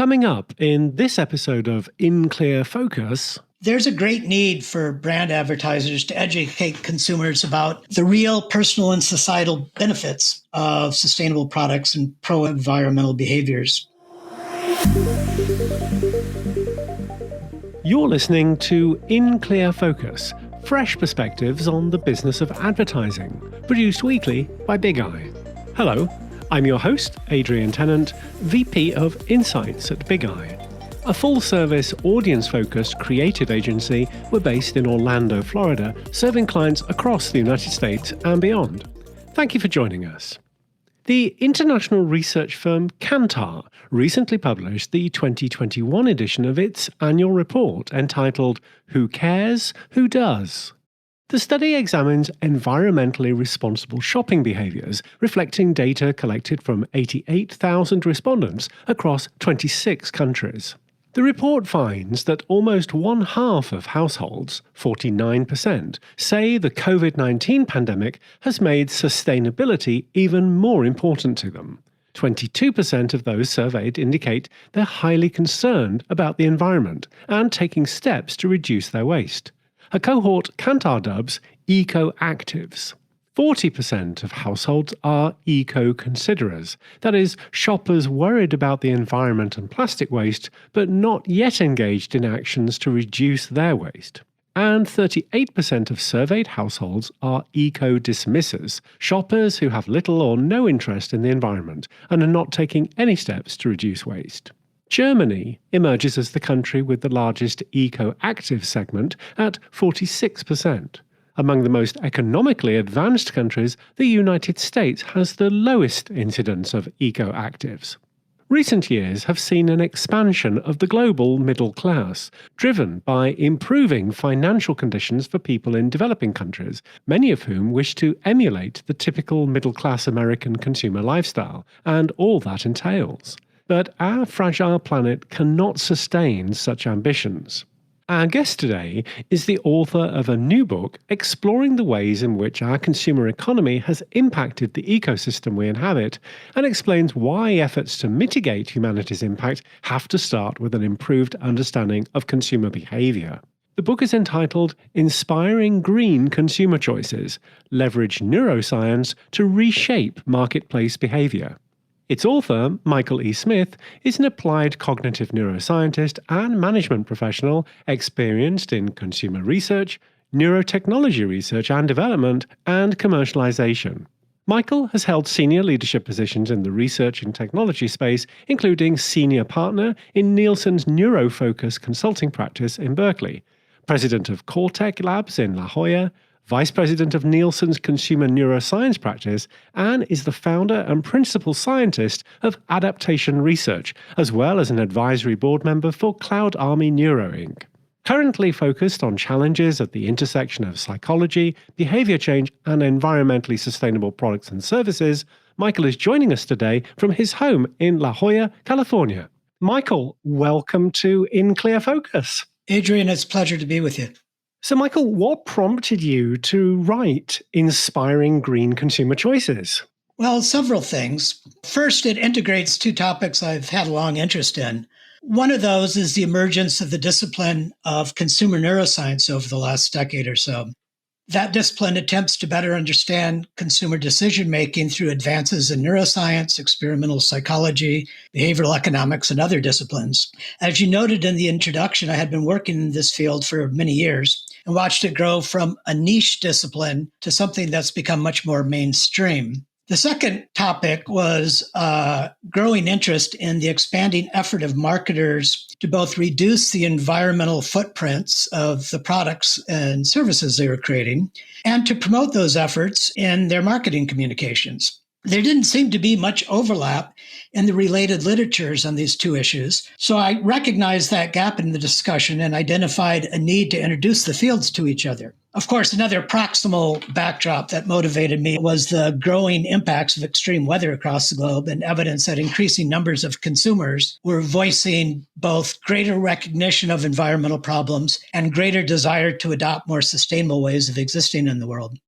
Coming up in this episode of In Clear Focus... There's a great need for brand advertisers to educate consumers about the real personal and societal benefits of sustainable products and pro-environmental behaviors. You're listening to In Clear Focus, fresh perspectives on the business of advertising, produced weekly by Big Eye. Hello, I'm your host, Adrian Tennant, VP of Insights at Big Eye. A full-service, audience-focused creative agency, we're based in Orlando, Florida, serving clients across the United States and beyond. Thank you for joining us. The international research firm Kantar recently published the 2021 edition of its annual report entitled Who Cares? Who Does? The study examines environmentally responsible shopping behaviors, reflecting data collected from 88,000 respondents across 26 countries. The report finds that almost one half of households, 49%, say the COVID-19 pandemic has made sustainability even more important to them. 22% of those surveyed indicate they're highly concerned about the environment and taking steps to reduce their waste. A cohort Kantar dubs eco-actives. 40% of households are eco-considerers, that is, shoppers worried about the environment and plastic waste, but not yet engaged in actions to reduce their waste. And 38% of surveyed households are eco-dismissers, shoppers who have little or no interest in the environment and are not taking any steps to reduce waste. Germany emerges as the country with the largest eco-active segment at 46%. Among the most economically advanced countries, the United States has the lowest incidence of eco-actives. Recent years have seen an expansion of the global middle class, driven by improving financial conditions for people in developing countries, many of whom wish to emulate the typical middle-class American consumer lifestyle, and all that entails. But our fragile planet cannot sustain such ambitions. Our guest today is the author of a new book exploring the ways in which our consumer economy has impacted the ecosystem we inhabit, and explains why efforts to mitigate humanity's impact have to start with an improved understanding of consumer behavior. The book is entitled Inspiring Green Consumer Choices: Leverage Neuroscience to Reshape Marketplace Behavior. Its author, Michael E. Smith, is an applied cognitive neuroscientist and management professional experienced in consumer research, neurotechnology research and development, and commercialization. Michael has held senior leadership positions in the research and technology space, including senior partner in Nielsen's NeuroFocus consulting practice in Berkeley, president of Cortec Labs in La Jolla, Vice President of Nielsen's Consumer Neuroscience practice, and is the founder and principal scientist of Adaptation Research, as well as an advisory board member for Cloud Army Neuro Inc. Currently focused on challenges at the intersection of psychology, behavior change, and environmentally sustainable products and services, Michael is joining us today from his home in La Jolla, California. Michael, welcome to In Clear Focus. Adrian, it's a pleasure to be with you. So, Michael, what prompted you to write Inspiring Green Consumer Choices? Well, several things. First, it integrates two topics I've had a long interest in. One of those is the emergence of the discipline of consumer neuroscience over the last decade or so. That discipline attempts to better understand consumer decision-making through advances in neuroscience, experimental psychology, behavioral economics, and other disciplines. As you noted in the introduction, I had been working in this field for many years and watched it grow from a niche discipline to something that's become much more mainstream. The second topic was growing interest in the expanding effort of marketers to both reduce the environmental footprints of the products and services they were creating and to promote those efforts in their marketing communications. There didn't seem to be much overlap in the related literatures on these two issues, so I recognized that gap in the discussion and identified a need to introduce the fields to each other. Of course, another proximal backdrop that motivated me was the growing impacts of extreme weather across the globe and evidence that increasing numbers of consumers were voicing both greater recognition of environmental problems and greater desire to adopt more sustainable ways of existing in the world.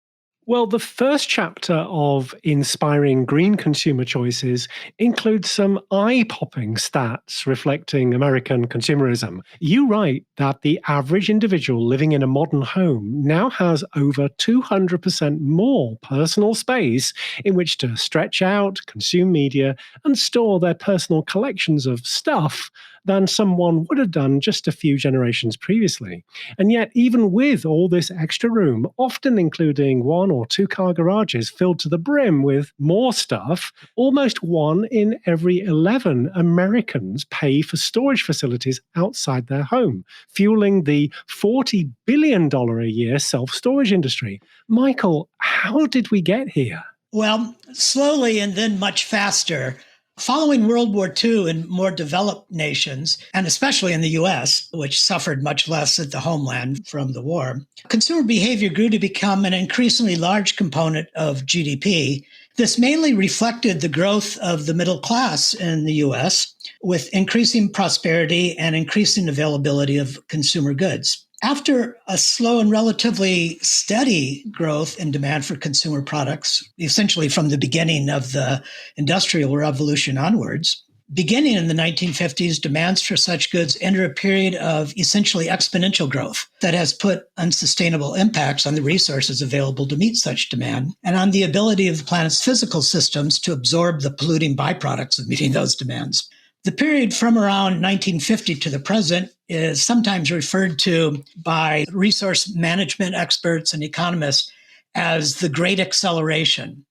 Well, the first chapter of Inspiring Green Consumer Choices includes some eye popping stats reflecting American consumerism. You write that the average individual living in a modern home now has over 200% more personal space in which to stretch out, consume media, and store their personal collections of stuff than someone would have done just a few generations previously. And yet, even with all this extra room, often including one or two car garages filled to the brim with more stuff, almost 1 in every 11 Americans pay for storage facilities outside their home, fueling the $40 billion a year self storage industry. Michael, how did we get here? Well, slowly and then much faster. Following World War II in more developed nations, and especially in the US, which suffered much less at the homeland from the war, consumer behavior grew to become an increasingly large component of GDP. This mainly reflected the growth of the middle class in the US, with increasing prosperity and increasing availability of consumer goods. After a slow and relatively steady growth in demand for consumer products, essentially from the beginning of the Industrial Revolution onwards, beginning in the 1950s, demands for such goods enter a period of essentially exponential growth that has put unsustainable impacts on the resources available to meet such demand and on the ability of the planet's physical systems to absorb the polluting byproducts of meeting those demands. The period from around 1950 to the present is sometimes referred to by resource management experts and economists as the Great Acceleration.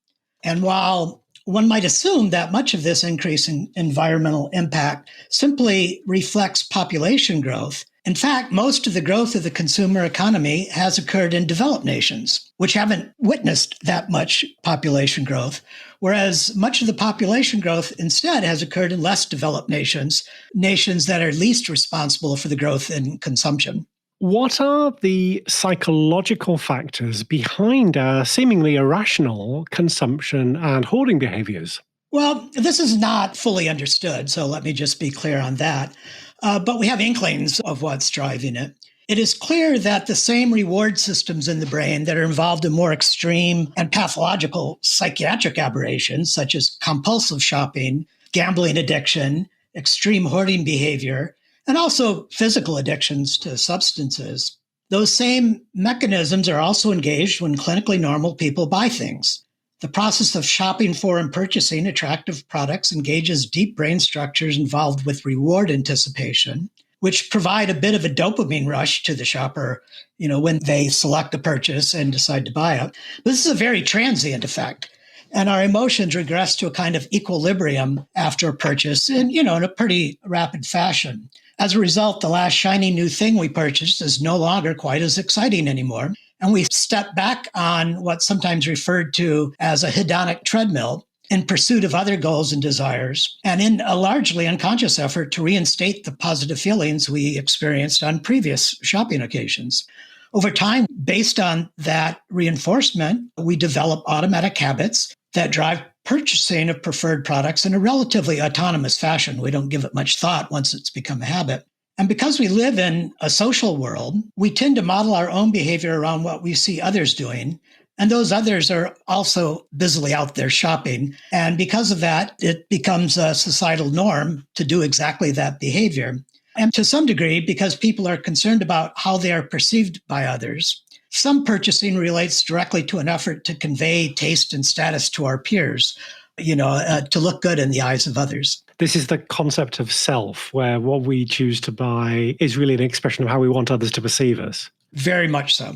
And while one might assume that much of this increase in environmental impact simply reflects population growth, in fact, most of the growth of the consumer economy has occurred in developed nations, which haven't witnessed that much population growth, whereas much of the population growth instead has occurred in less developed nations, nations that are least responsible for the growth in consumption. What are the psychological factors behind our seemingly irrational consumption and hoarding behaviors? Well, this is not fully understood, so let me just be clear on that. But we have inklings of what's driving it. It is clear that the same reward systems in the brain that are involved in more extreme and pathological psychiatric aberrations, such as compulsive shopping, gambling addiction, extreme hoarding behavior, and also physical addictions to substances, those same mechanisms are also engaged when clinically normal people buy things. The process of shopping for and purchasing attractive products engages deep brain structures involved with reward anticipation, which provide a bit of a dopamine rush to the shopper, when they select a purchase and decide to buy it. But this is a very transient effect. And our emotions regress to a kind of equilibrium after a purchase in a pretty rapid fashion. As a result, the last shiny new thing we purchased is no longer quite as exciting anymore. And we step back on what's sometimes referred to as a hedonic treadmill in pursuit of other goals and desires, and in a largely unconscious effort to reinstate the positive feelings we experienced on previous shopping occasions. Over time, based on that reinforcement, we develop automatic habits that drive purchasing of preferred products in a relatively autonomous fashion. We don't give it much thought once it's become a habit. And because we live in a social world, we tend to model our own behavior around what we see others doing. And those others are also busily out there shopping. And because of that, it becomes a societal norm to do exactly that behavior. And to some degree, because people are concerned about how they are perceived by others, some purchasing relates directly to an effort to convey taste and status to our peers, to look good in the eyes of others. This is the concept of self, where what we choose to buy is really an expression of how we want others to perceive us. Very much so.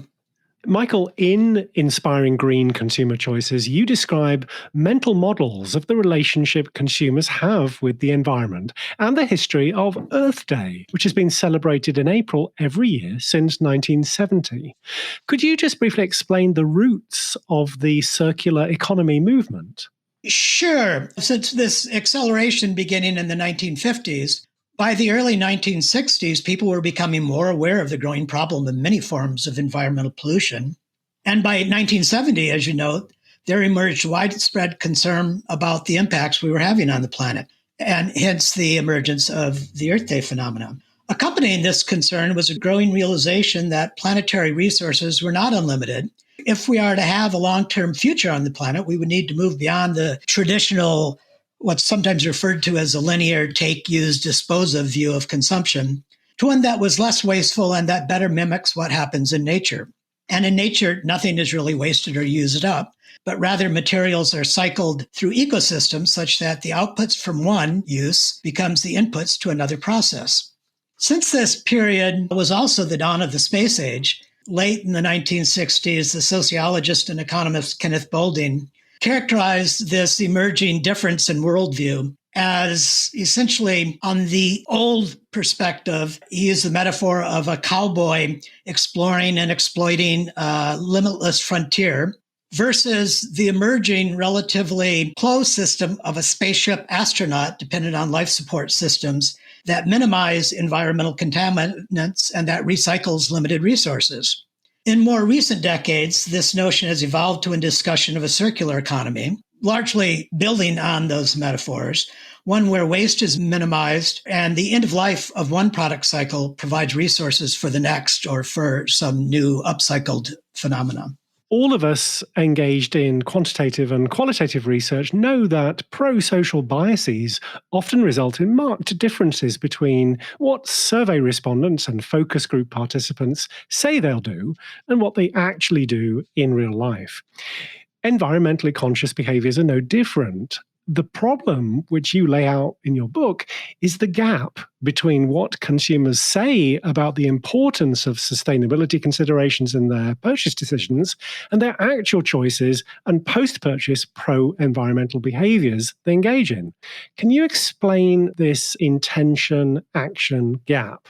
Michael, in Inspiring Green Consumer Choices, you describe mental models of the relationship consumers have with the environment and the history of Earth Day, which has been celebrated in April every year since 1970. Could you just briefly explain the roots of the circular economy movement? Sure. Since this acceleration beginning in the 1950s, by the early 1960s, people were becoming more aware of the growing problem of many forms of environmental pollution. And by 1970, as you know, there emerged widespread concern about the impacts we were having on the planet, and hence the emergence of the Earth Day phenomenon. Accompanying this concern was a growing realization that planetary resources were not unlimited. if we are to have a long-term future on the planet, we would need to move beyond the traditional, what's sometimes referred to as a linear take, use, dispose of view of consumption, to one that was less wasteful and that better mimics what happens in nature. And in nature, nothing is really wasted or used up, but rather materials are cycled through ecosystems such that the outputs from one use becomes the inputs to another process. Since this period was also the dawn of the space age, late in the 1960s, the sociologist and economist Kenneth Boulding characterized this emerging difference in worldview as essentially, on the old perspective, he used the metaphor of a cowboy exploring and exploiting a limitless frontier versus the emerging relatively closed system of a spaceship astronaut dependent on life support systems that minimize environmental contaminants and that recycles limited resources. In more recent decades, this notion has evolved to a discussion of a circular economy, largely building on those metaphors, one where waste is minimized and the end of life of one product cycle provides resources for the next or for some new upcycled phenomenon. All of us engaged in quantitative and qualitative research know that prosocial biases often result in marked differences between what survey respondents and focus group participants say they'll do and what they actually do in real life. Environmentally conscious behaviors are no different. The problem, which you lay out in your book, is the gap between what consumers say about the importance of sustainability considerations in their purchase decisions and their actual choices and post-purchase pro-environmental behaviors they engage in. Can you explain this intention-action gap?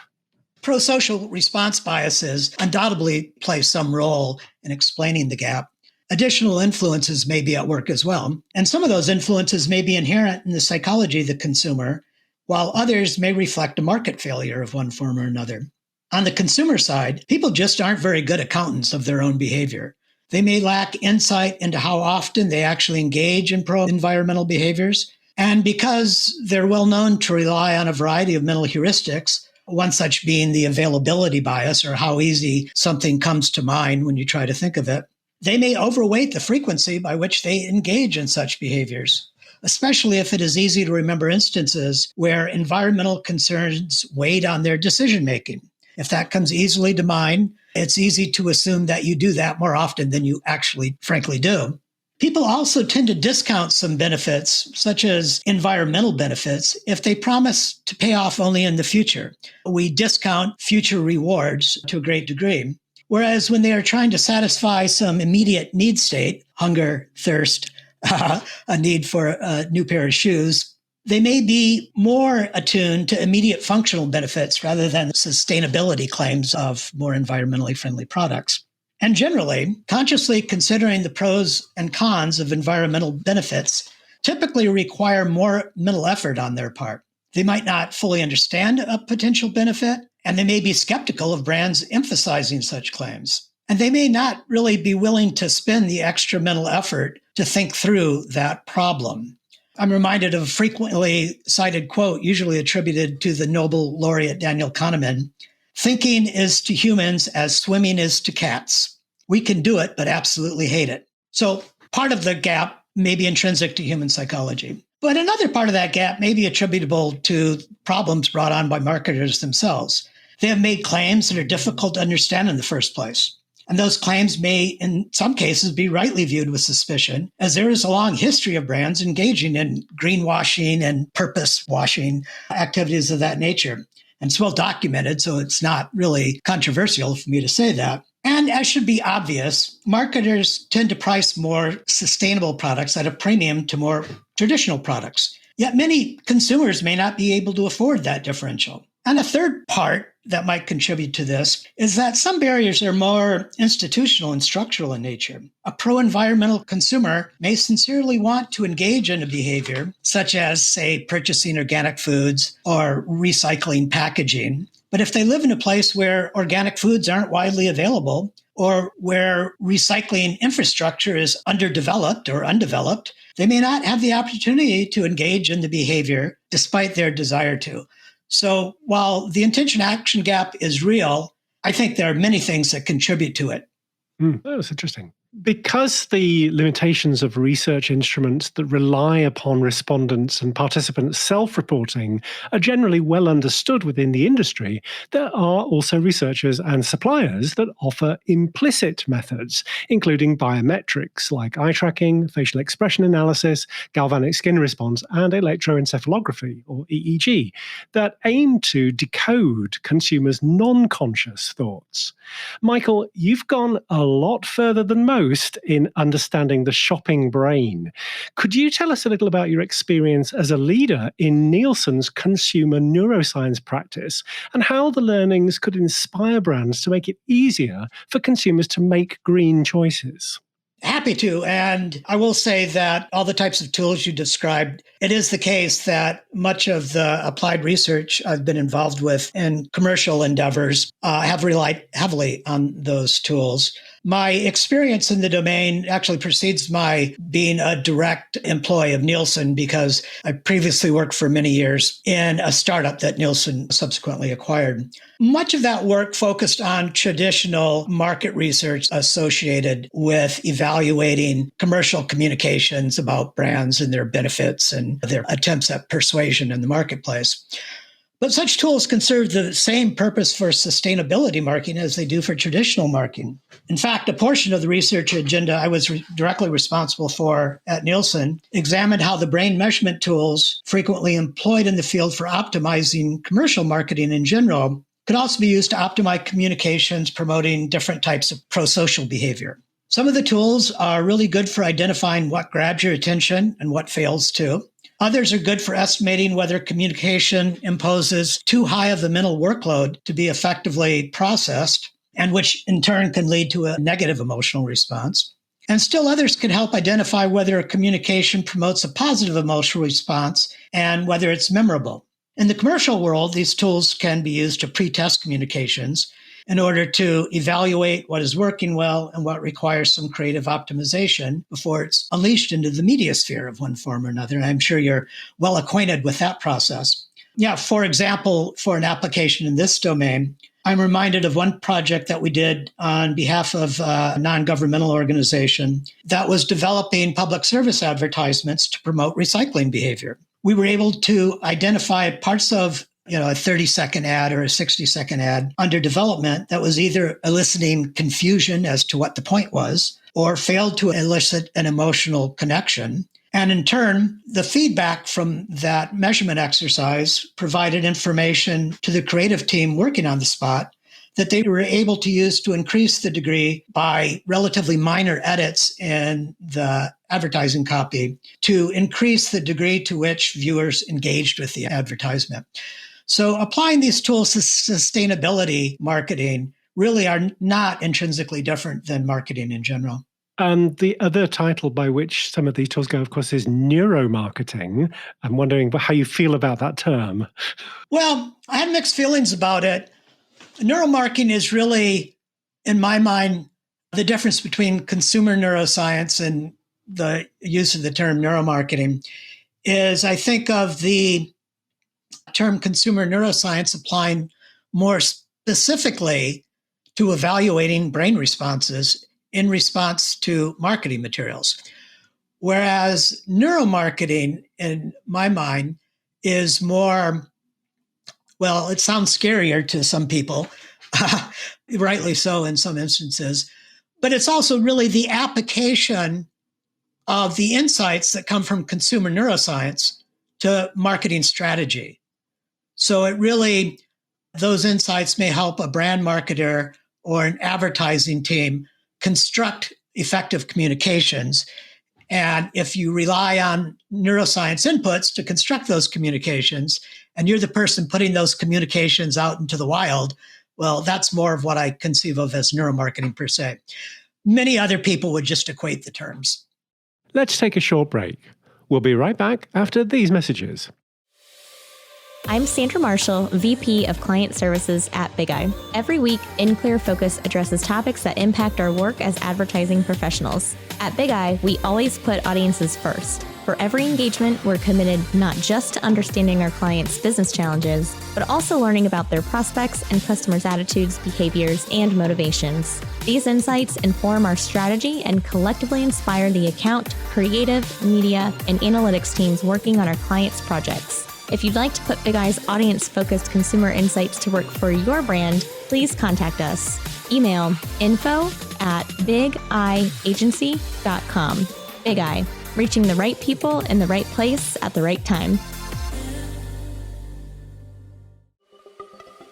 Prosocial response biases undoubtedly play some role in explaining the gap. Additional influences may be at work as well, and some of those influences may be inherent in the psychology of the consumer, while others may reflect a market failure of one form or another. On the consumer side, people just aren't very good accountants of their own behavior. They may lack insight into how often they actually engage in pro-environmental behaviors, and because they're well known to rely on a variety of mental heuristics, one such being the availability bias, or how easy something comes to mind when you try to think of it, they may overweight the frequency by which they engage in such behaviors, especially if it is easy to remember instances where environmental concerns weighed on their decision-making. If that comes easily to mind, it's easy to assume that you do that more often than you actually, frankly, do. People also tend to discount some benefits, such as environmental benefits, if they promise to pay off only in the future. We discount future rewards to a great degree. Whereas when they are trying to satisfy some immediate need state, hunger, thirst, a need for a new pair of shoes, they may be more attuned to immediate functional benefits rather than sustainability claims of more environmentally friendly products. And generally, consciously considering the pros and cons of environmental benefits typically require more mental effort on their part. They might not fully understand a potential benefit, and they may be skeptical of brands emphasizing such claims. And they may not really be willing to spend the extra mental effort to think through that problem. I'm reminded of a frequently cited quote, usually attributed to the Nobel laureate Daniel Kahneman: "Thinking is to humans as swimming is to cats. We can do it, but absolutely hate it." So part of the gap may be intrinsic to human psychology. But another part of that gap may be attributable to problems brought on by marketers themselves. They have made claims that are difficult to understand in the first place. And those claims may, in some cases, be rightly viewed with suspicion, as there is a long history of brands engaging in greenwashing and purpose washing activities of that nature. And it's well documented, so it's not really controversial for me to say that. And as should be obvious, marketers tend to price more sustainable products at a premium to more traditional products. Yet many consumers may not be able to afford that differential. And a third part that might contribute to this is that some barriers are more institutional and structural in nature. A pro-environmental consumer may sincerely want to engage in a behavior, such as, say, purchasing organic foods or recycling packaging. But if they live in a place where organic foods aren't widely available, or where recycling infrastructure is underdeveloped or undeveloped, they may not have the opportunity to engage in the behavior despite their desire to. So while the intention-action gap is real, I think there are many things that contribute to it. That was interesting. Because the limitations of research instruments that rely upon respondents and participants self-reporting are generally well understood within the industry, there are also researchers and suppliers that offer implicit methods, including biometrics like eye tracking, facial expression analysis, galvanic skin response, and electroencephalography, or EEG, that aim to decode consumers' non-conscious thoughts. Michael, you've gone a lot further than most in understanding the shopping brain. Could you tell us a little about your experience as a leader in Nielsen's consumer neuroscience practice and how the learnings could inspire brands to make it easier for consumers to make green choices? Happy to. And I will say that all the types of tools you described, it is the case that much of the applied research I've been involved with in commercial endeavors have relied heavily on those tools. My experience in the domain actually precedes my being a direct employee of Nielsen because I previously worked for many years in a startup that Nielsen subsequently acquired. Much of that work focused on traditional market research associated with evaluating commercial communications about brands and their benefits and their attempts at persuasion in the marketplace. But such tools can serve the same purpose for sustainability marketing as they do for traditional marketing. In fact, a portion of the research agenda I was directly responsible for at Nielsen examined how the brain measurement tools frequently employed in the field for optimizing commercial marketing in general could also be used to optimize communications promoting different types of prosocial behavior. Some of the tools are really good for identifying what grabs your attention and what fails to. Others are good for estimating whether communication imposes too high of a mental workload to be effectively processed, and which in turn can lead to a negative emotional response. And still others can help identify whether a communication promotes a positive emotional response and whether it's memorable. In the commercial world, these tools can be used to pre-test communications in order to evaluate what is working well and what requires some creative optimization before it's unleashed into the media sphere of one form or another. And I'm sure you're well acquainted with that process. Yeah, for example, for an application in this domain, I'm reminded of one project that we did on behalf of a non-governmental organization that was developing public service advertisements to promote recycling behavior. We were able to identify parts of a 30-second ad or a 60-second ad under development that was either eliciting confusion as to what the point was or failed to elicit an emotional connection. And in turn, the feedback from that measurement exercise provided information to the creative team working on the spot that they were able to use to increase the degree by relatively minor edits in the advertising copy to increase the degree to which viewers engaged with the advertisement. So applying these tools to sustainability marketing really are not intrinsically different than marketing in general. And the other title by which some of these tools go, of course, is Neuro Marketing. I'm wondering how you feel about that term. Well, I have mixed feelings about it. Neuromarketing is really, in my mind, the difference between consumer neuroscience and the use of the term neuromarketing is I think of the term consumer neuroscience applying more specifically to evaluating brain responses in response to marketing materials. Whereas neuromarketing, in my mind, is more, well, it sounds scarier to some people, rightly so in some instances, but it's also really the application of the insights that come from consumer neuroscience to marketing strategy. So it really, those insights may help a brand marketer or an advertising team construct effective communications. And if you rely on neuroscience inputs to construct those communications, and you're the person putting those communications out into the wild, well, that's more of what I conceive of as neuromarketing per se. Many other people would just equate the terms. Let's take a short break. We'll be right back after these messages. I'm Sandra Marshall, VP of Client Services at Big Eye. Every week, In Clear Focus addresses topics that impact our work as advertising professionals. At Big Eye, we always put audiences first. For every engagement, we're committed not just to understanding our clients' business challenges, but also learning about their prospects and customers' attitudes, behaviors, and motivations. These insights inform our strategy and collectively inspire the account, creative, media, and analytics teams working on our clients' projects. If you'd like to put Big Eye's audience-focused consumer insights to work for your brand, please contact us. Email info@bigeyeagency.com. Big Eye, reaching the right people in the right place at the right time.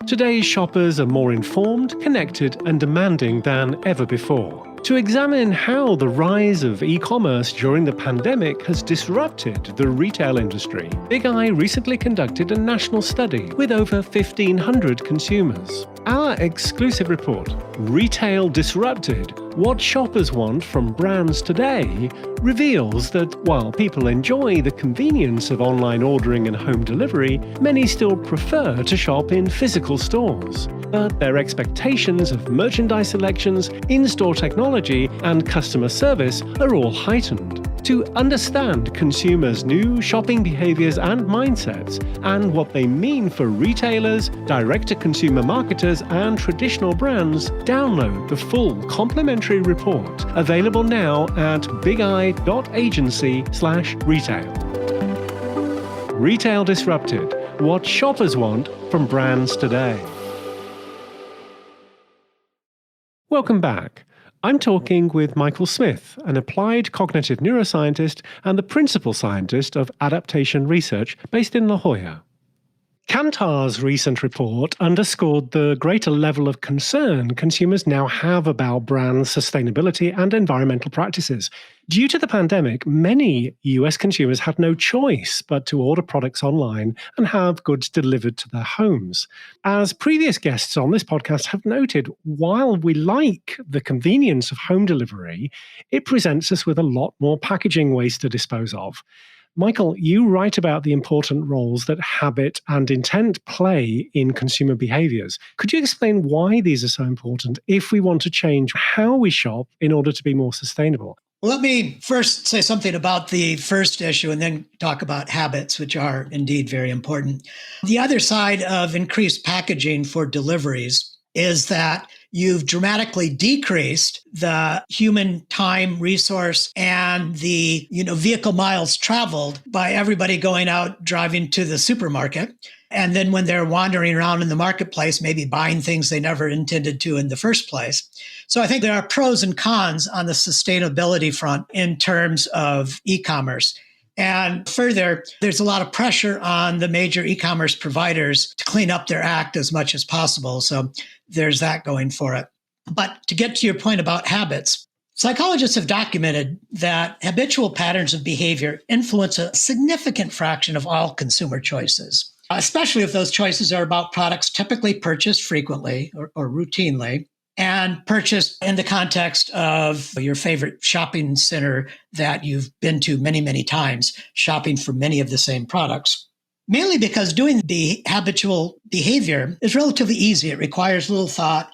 Today's shoppers are more informed, connected, and demanding than ever before. To examine how the rise of e-commerce during the pandemic has disrupted the retail industry, Big Eye recently conducted a national study with over 1,500 consumers. Our exclusive report, Retail Disrupted: What Shoppers Want from Brands Today, reveals that while people enjoy the convenience of online ordering and home delivery, many still prefer to shop in physical stores. But their expectations of merchandise selections, in-store technology, and customer service are all heightened. To understand consumers' new shopping behaviors and mindsets, and what they mean for retailers, direct-to-consumer marketers, and traditional brands, download the full complimentary report, available now at bigeye.agency/retail. Retail Disrupted: What Shoppers Want from Brands Today. Welcome back. I'm talking with Michael Smith, an applied cognitive neuroscientist and the principal scientist of adaptation research based in La Jolla. Kantar's recent report underscored the greater level of concern consumers now have about brand sustainability and environmental practices. Due to the pandemic, many US consumers had no choice but to order products online and have goods delivered to their homes. As previous guests on this podcast have noted, while we like the convenience of home delivery, it presents us with a lot more packaging waste to dispose of. Michael, you write about the important roles that habit and intent play in consumer behaviors. Could you explain why these are so important if we want to change how we shop in order to be more sustainable? Well, let me first say something about the first issue and then talk about habits, which are indeed very important. The other side of increased packaging for deliveries is that you've dramatically decreased the human time, resource, and the vehicle miles traveled by everybody going out driving to the supermarket. And then when they're wandering around in the marketplace, maybe buying things they never intended to in the first place. So I think there are pros and cons on the sustainability front in terms of e-commerce. And further, there's a lot of pressure on the major e-commerce providers to clean up their act as much as possible. So there's that going for it. But to get to your point about habits, psychologists have documented that habitual patterns of behavior influence a significant fraction of all consumer choices, especially if those choices are about products typically purchased frequently or routinely, and purchased in the context of your favorite shopping center that you've been to many, many times, shopping for many of the same products. Mainly because doing the habitual behavior is relatively easy. It requires little thought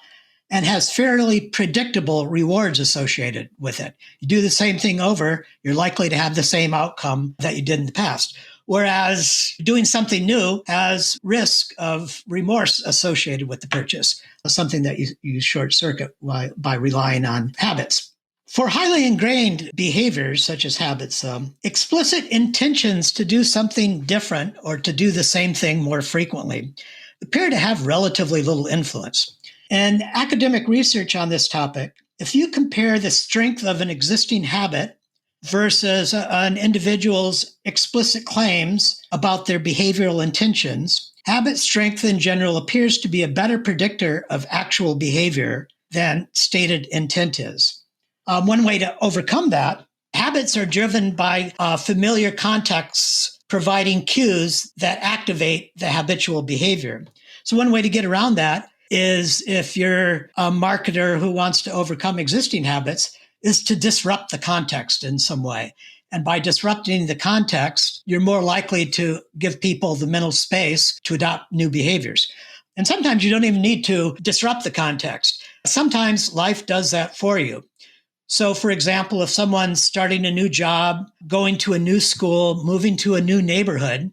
and has fairly predictable rewards associated with it. You do the same thing over, you're likely to have the same outcome that you did in the past. Whereas doing something new has risk of remorse associated with the purchase, something that you short circuit by relying on habits. For highly ingrained behaviors, such as habits, explicit intentions to do something different or to do the same thing more frequently appear to have relatively little influence. In academic research on this topic, if you compare the strength of an existing habit versus an individual's explicit claims about their behavioral intentions, habit strength in general appears to be a better predictor of actual behavior than stated intent is. One way to overcome that, habits are driven by familiar contexts providing cues that activate the habitual behavior. So one way to get around that is, if you're a marketer who wants to overcome existing habits, is to disrupt the context in some way. And by disrupting the context, you're more likely to give people the mental space to adopt new behaviors. And sometimes you don't even need to disrupt the context. Sometimes life does that for you. So, for example, if someone's starting a new job, going to a new school, moving to a new neighborhood,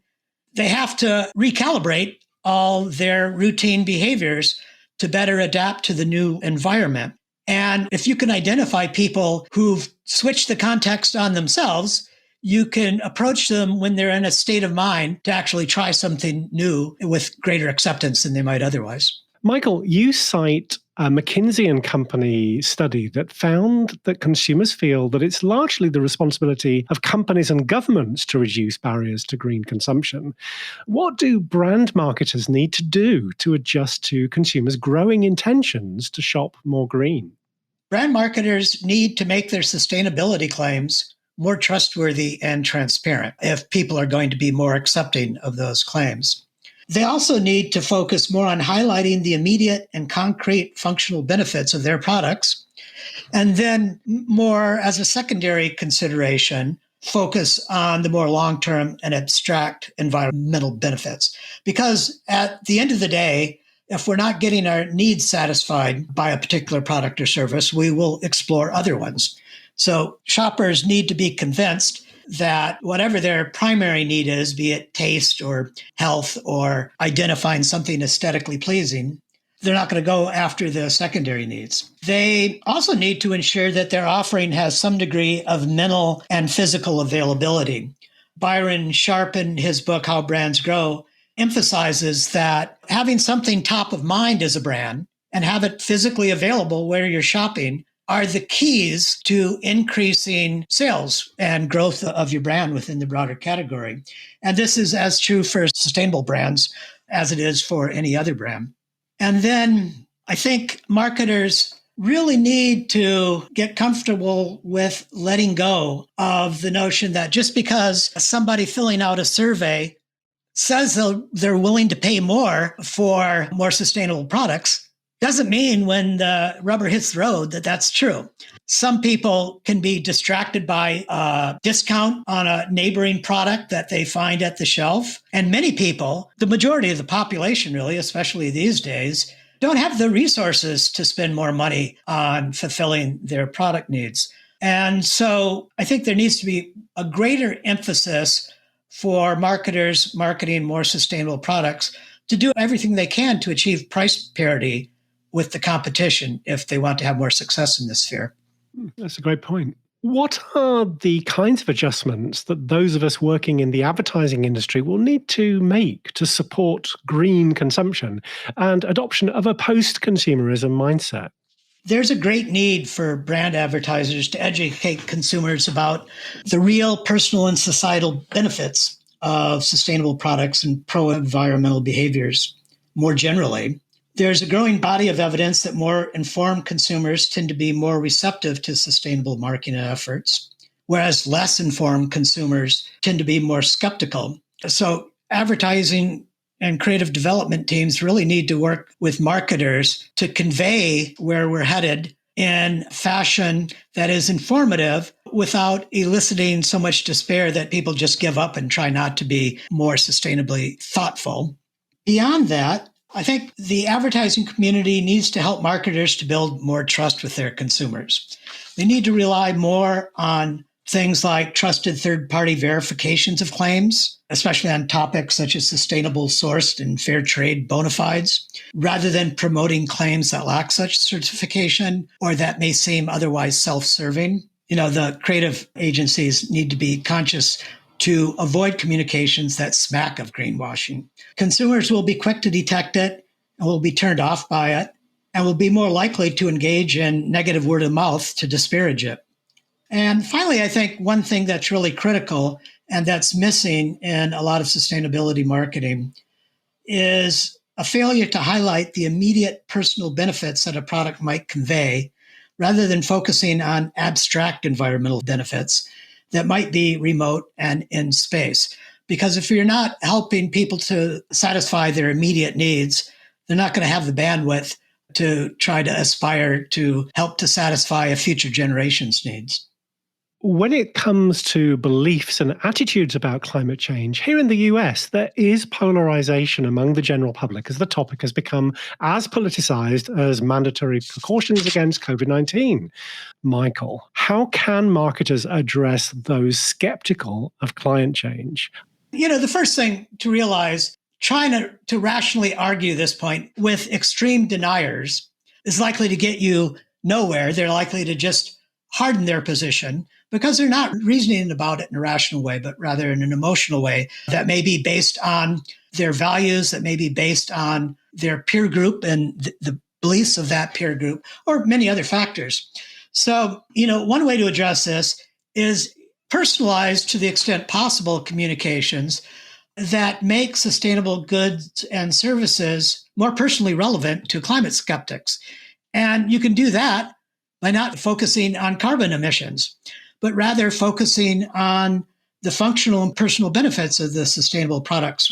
they have to recalibrate all their routine behaviors to better adapt to the new environment. And if you can identify people who've switched the context on themselves, you can approach them when they're in a state of mind to actually try something new with greater acceptance than they might otherwise. Michael, you cite a McKinsey and Company study that found that consumers feel that it's largely the responsibility of companies and governments to reduce barriers to green consumption. What do brand marketers need to do to adjust to consumers' growing intentions to shop more green? Brand marketers need to make their sustainability claims more trustworthy and transparent if people are going to be more accepting of those claims. They also need to focus more on highlighting the immediate and concrete functional benefits of their products. And then, more as a secondary consideration, focus on the more long-term and abstract environmental benefits. Because at the end of the day, if we're not getting our needs satisfied by a particular product or service, we will explore other ones. So shoppers need to be convinced that whatever their primary need is, be it taste or health or identifying something aesthetically pleasing, they're not going to go after the secondary needs. They also need to ensure that their offering has some degree of mental and physical availability. Byron Sharp, in his book, How Brands Grow, emphasizes that having something top of mind as a brand and have it physically available where you're shopping are the keys to increasing sales and growth of your brand within the broader category. And this is as true for sustainable brands as it is for any other brand. And then I think marketers really need to get comfortable with letting go of the notion that just because somebody filling out a survey says they're willing to pay more for more sustainable products, doesn't mean when the rubber hits the road that that's true. Some people can be distracted by a discount on a neighboring product that they find at the shelf. And many people, the majority of the population really, especially these days, don't have the resources to spend more money on fulfilling their product needs. And so I think there needs to be a greater emphasis for marketers marketing more sustainable products to do everything they can to achieve price parity with the competition if they want to have more success in this sphere. That's a great point. What are the kinds of adjustments that those of us working in the advertising industry will need to make to support green consumption and adoption of a post-consumerism mindset? There's a great need for brand advertisers to educate consumers about the real personal and societal benefits of sustainable products and pro-environmental behaviors more generally. There's a growing body of evidence that more informed consumers tend to be more receptive to sustainable marketing efforts, whereas less informed consumers tend to be more skeptical. So advertising and creative development teams really need to work with marketers to convey where we're headed in fashion that is informative without eliciting so much despair that people just give up and try not to be more sustainably thoughtful. Beyond that, I think the advertising community needs to help marketers to build more trust with their consumers. They need to rely more on things like trusted third-party verifications of claims, especially on topics such as sustainable sourced and fair trade bona fides, rather than promoting claims that lack such certification or that may seem otherwise self-serving. The creative agencies need to be conscious to avoid communications that smack of greenwashing. Consumers will be quick to detect it and will be turned off by it and will be more likely to engage in negative word of mouth to disparage it. And finally, I think one thing that's really critical and that's missing in a lot of sustainability marketing is a failure to highlight the immediate personal benefits that a product might convey rather than focusing on abstract environmental benefits that might be remote and in space. Because if you're not helping people to satisfy their immediate needs, they're not going to have the bandwidth to try to aspire to help to satisfy a future generation's needs. When it comes to beliefs and attitudes about climate change, here in the US, there is polarization among the general public as the topic has become as politicized as mandatory precautions against COVID-19. Michael, how can marketers address those skeptical of climate change? The first thing to realize, trying to rationally argue this point with extreme deniers is likely to get you nowhere. They're likely to just harden their position because they're not reasoning about it in a rational way, but rather in an emotional way that may be based on their values, that may be based on their peer group and the beliefs of that peer group, or many other factors. So, one way to address this is personalized to the extent possible communications that make sustainable goods and services more personally relevant to climate skeptics. And you can do that by not focusing on carbon emissions, but rather focusing on the functional and personal benefits of the sustainable products.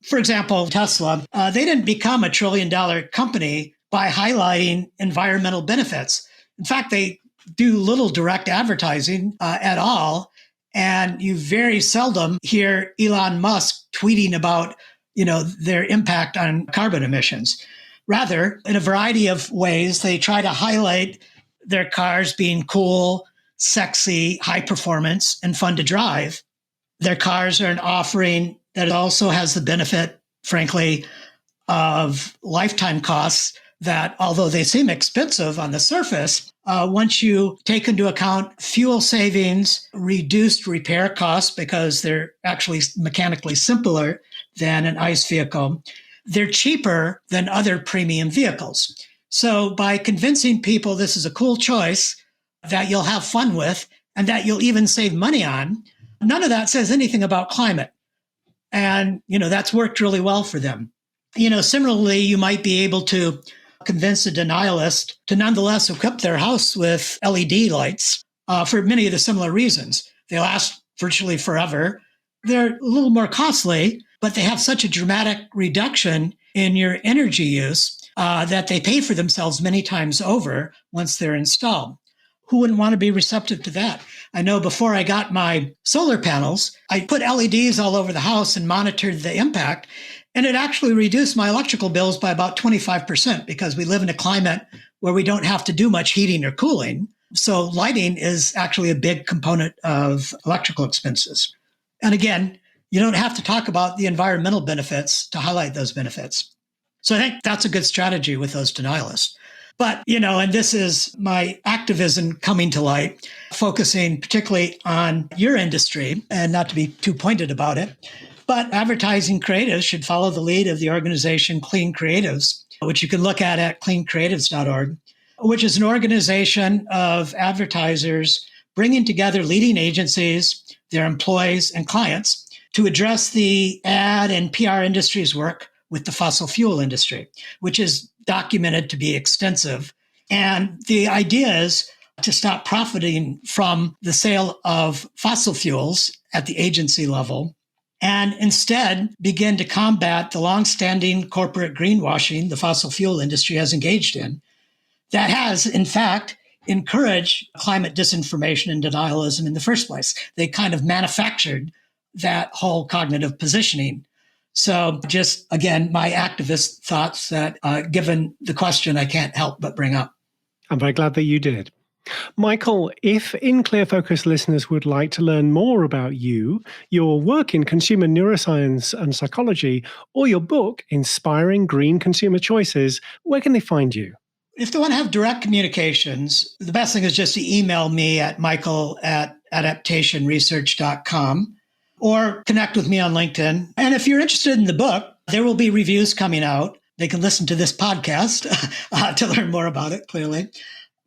For example, Tesla, they didn't become $1 trillion company by highlighting environmental benefits. In fact, they do little direct advertising at all. And you very seldom hear Elon Musk tweeting about, their impact on carbon emissions. Rather, in a variety of ways, they try to highlight their cars being cool, sexy, high performance, and fun to drive. Their cars are an offering that also has the benefit, frankly, of lifetime costs that, although they seem expensive on the surface, once you take into account fuel savings, reduced repair costs because they're actually mechanically simpler than an ICE vehicle, they're cheaper than other premium vehicles. So by convincing people this is a cool choice that you'll have fun with and that you'll even save money on, none of that says anything about climate. And, that's worked really well for them. Similarly, you might be able to convince a denialist to nonetheless equip their house with LED lights for many of the similar reasons. They last virtually forever. They're a little more costly, but they have such a dramatic reduction in your energy use that they pay for themselves many times over once they're installed. Who wouldn't want to be receptive to that? I know before I got my solar panels, I put LEDs all over the house and monitored the impact. And it actually reduced my electrical bills by about 25% because we live in a climate where we don't have to do much heating or cooling. So lighting is actually a big component of electrical expenses. And again, you don't have to talk about the environmental benefits to highlight those benefits. So I think that's a good strategy with those denialists. But, and this is my activism coming to light, focusing particularly on your industry and not to be too pointed about it. But advertising creatives should follow the lead of the organization Clean Creatives, which you can look at cleancreatives.org, which is an organization of advertisers bringing together leading agencies, their employees, and clients to address the ad and PR industry's work with the fossil fuel industry, which is documented to be extensive. And the idea is to stop profiting from the sale of fossil fuels at the agency level and instead begin to combat the longstanding corporate greenwashing the fossil fuel industry has engaged in. That has, in fact, encouraged climate disinformation and denialism in the first place. They kind of manufactured that whole cognitive positioning. So just, again, my activist thoughts that, given the question, I can't help but bring up. I'm very glad that you did. Michael, if In Clear Focus listeners would like to learn more about you, your work in consumer neuroscience and psychology, or your book, Inspiring Green Consumer Choices, where can they find you? If they want to have direct communications, the best thing is just to email me at michael@adaptationresearch.com or connect with me on LinkedIn. And if you're interested in the book, there will be reviews coming out. They can listen to this podcast to learn more about it, clearly.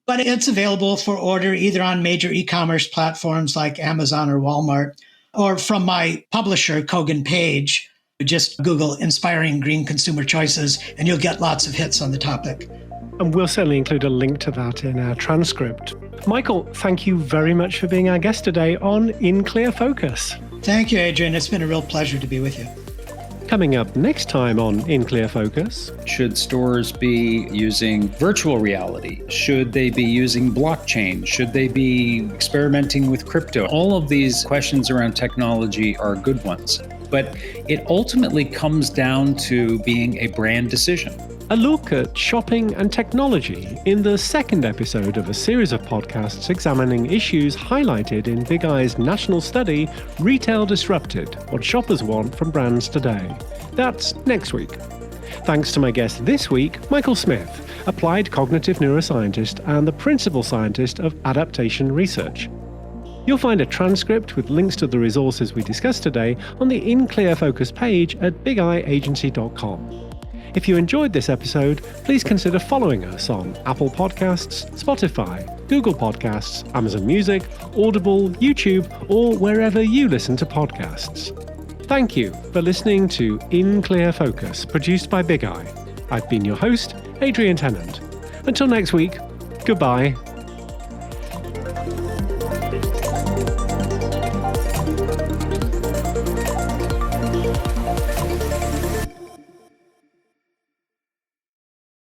But it's available for order either on major e-commerce platforms like Amazon or Walmart, or from my publisher, Kogan Page. Just Google Inspiring Green Consumer Choices, and you'll get lots of hits on the topic. And we'll certainly include a link to that in our transcript. Michael, thank you very much for being our guest today on In Clear Focus. Thank you, Adrian. It's been a real pleasure to be with you. Coming up next time on In Clear Focus. Should stores be using virtual reality? Should they be using blockchain? Should they be experimenting with crypto? All of these questions around technology are good ones, but it ultimately comes down to being a brand decision. A look at shopping and technology in the second episode of a series of podcasts examining issues highlighted in Big Eye's national study, Retail Disrupted: What Shoppers Want from Brands Today. That's next week. Thanks to my guest this week, Michael Smith, applied cognitive neuroscientist and the principal scientist of adaptation research. You'll find a transcript with links to the resources we discussed today on the In Clear Focus page at bigeyeagency.com. If you enjoyed this episode, please consider following us on Apple Podcasts, Spotify, Google Podcasts, Amazon Music, Audible, YouTube, or wherever you listen to podcasts. Thank you for listening to In Clear Focus, produced by Big Eye. I've been your host, Adrian Tennant. Until next week, goodbye.